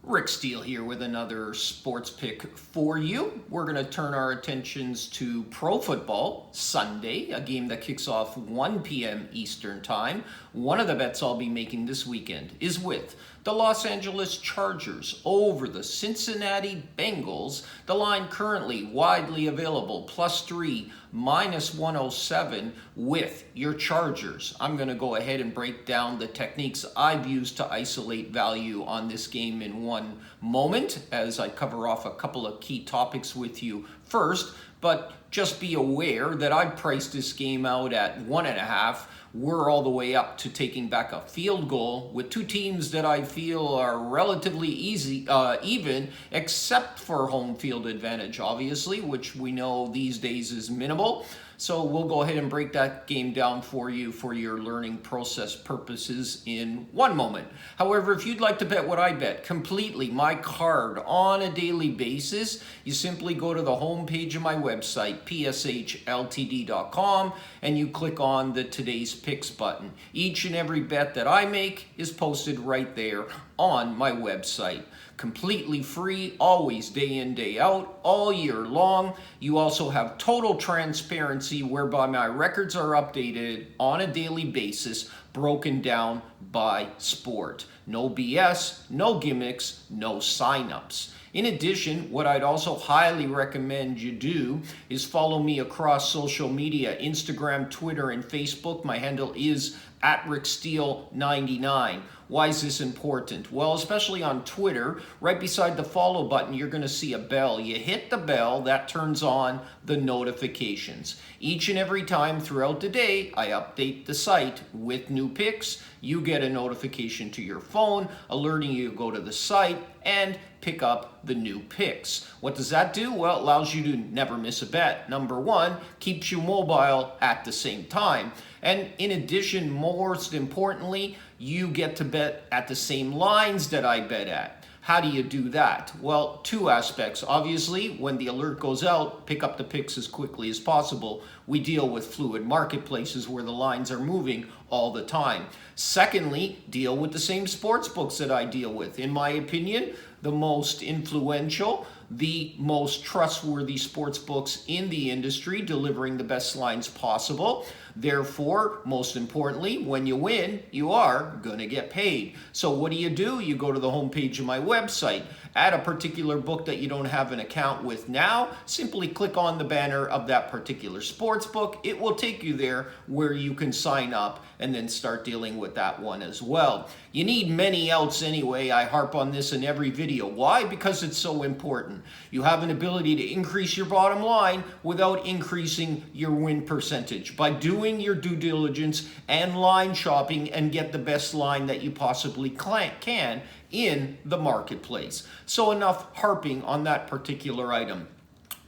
Rick Steele here with another sports pick for you. We're going to turn our attentions to pro football Sunday, a game that kicks off 1 p.m. Eastern Time. One of the bets I'll be making this weekend is with the Los Angeles Chargers over the Cincinnati Bengals. The line currently widely available, +3, -107 with your Chargers. I'm going to go ahead and break down the techniques I've used to isolate value on this game in one moment as I cover off a couple of key topics with you first. But just be aware that I priced this game out at 1.5. We're all the way up to taking back a field goal with two teams that I feel are relatively even, except for home field advantage, obviously, which we know these days is minimal. So we'll go ahead and break that game down for you for your learning process purposes in one moment. However, if you'd like to bet what I bet completely, my card on a daily basis, you simply go to the homepage of my website, pshltd.com, and you click on the Today's Picks button. Each and every bet that I make is posted right there on my website. Completely free, always day in, day out, all year long. You also have total transparency whereby my records are updated on a daily basis, broken down by sport. No BS, no gimmicks, no signups. In addition, what I'd also highly recommend you do is follow me across social media, Instagram, Twitter, and Facebook. My handle is @RickSteele99. Why is this important? Well, especially on Twitter, right beside the follow button, you're going to see a bell. You hit the bell, that turns on the notifications. Each and every time throughout the day, I update the site with new picks. You get a notification to your phone alerting you to go to the site and pick up the new picks. What does that do? Well, it allows you to never miss a bet. Number one, keeps you mobile at the same time. And in addition, most importantly, you get to bet at the same lines that I bet at. How do you do that? Well, two aspects. Obviously, when the alert goes out, pick up the picks as quickly as possible. We deal with fluid marketplaces where the lines are moving all the time. Secondly, deal with the same sports books that I deal with. In my opinion, the most influential, the most trustworthy sports books in the industry, delivering the best lines possible. Therefore, most importantly, when you win, you are going to get paid. So what do? You go to the homepage of my website. Add a particular book that you don't have an account with now. Simply click on the banner of that particular sports book. It will take you there where you can sign up and then start dealing with that one as well. You need many outs anyway. I harp on this in every video. Why? Because it's so important. You have an ability to increase your bottom line without increasing your win percentage by doing your due diligence and line shopping and get the best line that you possibly can in the marketplace. So enough harping on that particular item.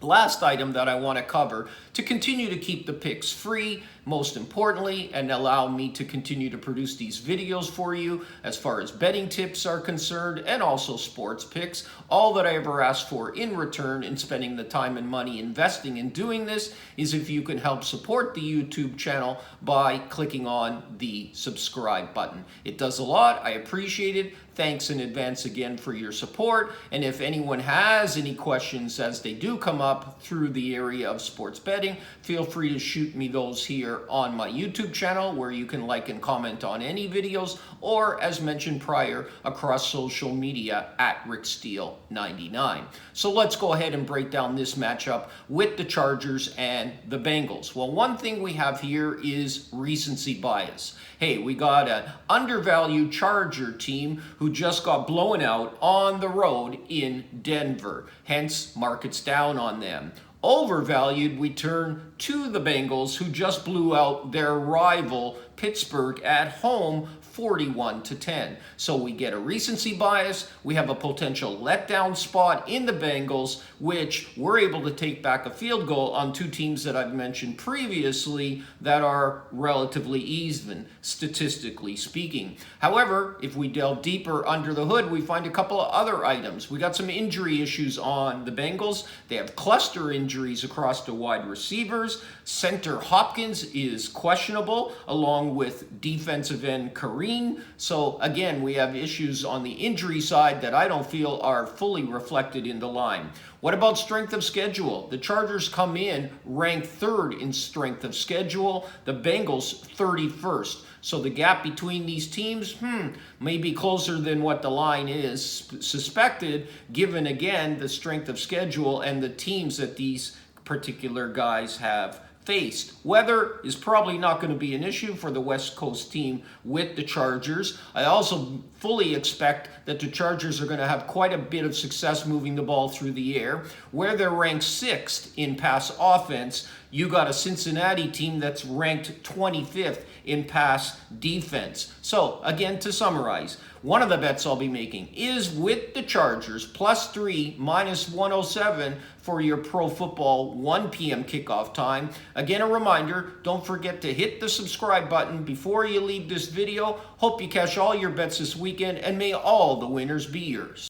Last item that I want to cover to continue to keep the picks free, most importantly, and allow me to continue to produce these videos for you as far as betting tips are concerned and also sports picks. All that I ever ask for in return in spending the time and money investing in doing this is if you can help support the YouTube channel by clicking on the subscribe button. It does a lot. I appreciate it. Thanks in advance again for your support. And if anyone has any questions as they do come up through the area of sports betting, feel free to shoot me those here on my YouTube channel where you can like and comment on any videos, or as mentioned prior, across social media @RickSteele99. So let's go ahead and break down this matchup with the Chargers and the Bengals. Well, one thing we have here is recency bias. Hey, we got an undervalued Charger team who just got blown out on the road in Denver. Hence, markets down on them. Overvalued, we turn to the Bengals, who just blew out their rival Pittsburgh at home 41-10. So we get a recency bias. We have a potential letdown spot in the Bengals, which we're able to take back a field goal on two teams that I've mentioned previously that are relatively even, statistically speaking. However, if we delve deeper under the hood, we find a couple of other items. We got some injury issues on the Bengals. They have cluster injuries across the wide receivers. Center Hopkins is questionable, along with defensive end Kareem green. So again, we have issues on the injury side that I don't feel are fully reflected in the line. What about strength of schedule? The Chargers come in ranked 3rd in strength of schedule, the Bengals 31st. So the gap between these teams, may be closer than what the line is suspected, given again the strength of schedule and the teams that these particular guys have faced. Weather is probably not going to be an issue for the West Coast team with the Chargers. I also fully expect that the Chargers are going to have quite a bit of success moving the ball through the air. Where they're ranked 6th in pass offense, you got a Cincinnati team that's ranked 25th in pass defense. So again, to summarize, one of the bets I'll be making is with the Chargers +3 -107 for your Pro Football 1 p.m. kickoff time. Again, a reminder, don't forget to hit the subscribe button before you leave this video. Hope you cash all your bets this weekend, and may all the winners be yours.